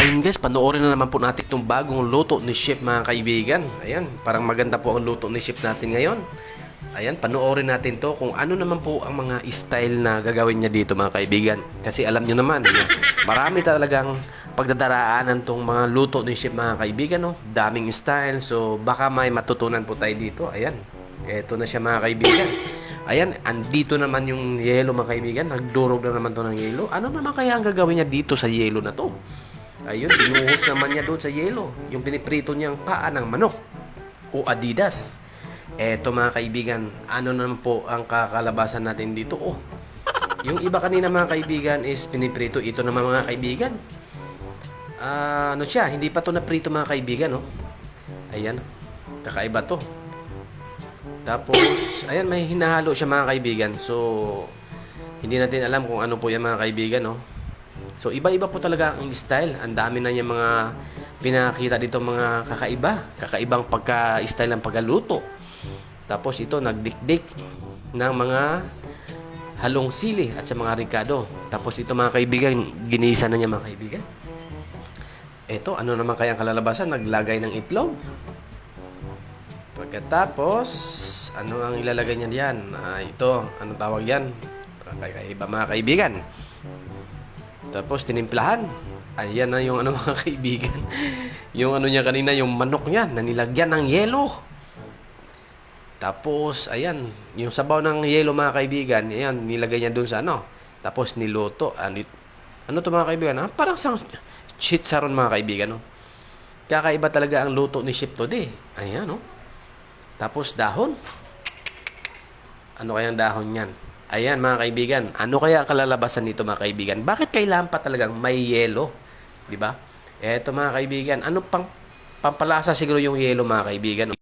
Ayun guys, panoorin na naman po natin itong bagong luto ni Chef mga kaibigan. Ayan, parang maganda po ang luto ni Chef natin ngayon. Ayan, panoorin natin to kung ano naman po ang mga style na gagawin niya dito mga kaibigan. Kasi alam nyo naman, marami talagang pagdadaraanan tong mga luto ni Chef mga kaibigan. No? Daming style, so baka may matutunan po tayo dito. Ayan, eto na siya mga kaibigan. Ayan, andito naman yung yelo mga kaibigan. Nagdurog na naman to ng yelo. Ano naman kaya ang gagawin niya dito sa yelo na to? Ayun, binuhos naman niya doon sa yelo. Yung piniprito niyang paa ng manok o Adidas. Eto mga kaibigan, ano naman po ang kakalabasan natin dito? Oh, yung iba kanina mga kaibigan is piniprito. Ito naman mga kaibigan. Ano siya, hindi pa to naprito mga kaibigan. Oh. Ayan, kakaiba to. Tapos, ayan, may hinahalo siya mga kaibigan. So, hindi natin alam kung ano po yan mga kaibigan. Oh. So, iba-iba po talaga ang style. Ang dami na niya mga pinakita dito mga kakaiba. Kakaibang pagka-style ng pagkaluto. Tapos, ito, nagdikdik ng mga halong sili at sa mga ricado. Tapos, ito mga kaibigan, ginisa na niya mga kaibigan. Ito, ano naman kaya ang kalalabasan? Naglagay ng itlog. Pagkatapos, ano ang ilalagay niya diyan? Ito, ano tawag yan? Kakaiba mga kaibigan. Tapos tinimplahan. Ayan na yung ano mga kaibigan. Yung ano niya kanina, yung manok niya na nilagyan ng yelo. Tapos ayan, yung sabaw ng yelo mga kaibigan, ayan nilagay niya doon sa ano. Tapos niluto. Ano to mga kaibigan? Parang sang chicharon mga kaibigan, no. Kakaiba talaga ang luto ni Chef today. Ayan, no. Tapos dahon. Ano kayang dahon niyan? Ayan mga kaibigan, ano kaya ang kalalabasan nito mga kaibigan? Bakit kailangan pa talagang may yelo? 'Di ba? Eto mga kaibigan, ano pang pampalasa siguro yung yelo mga kaibigan?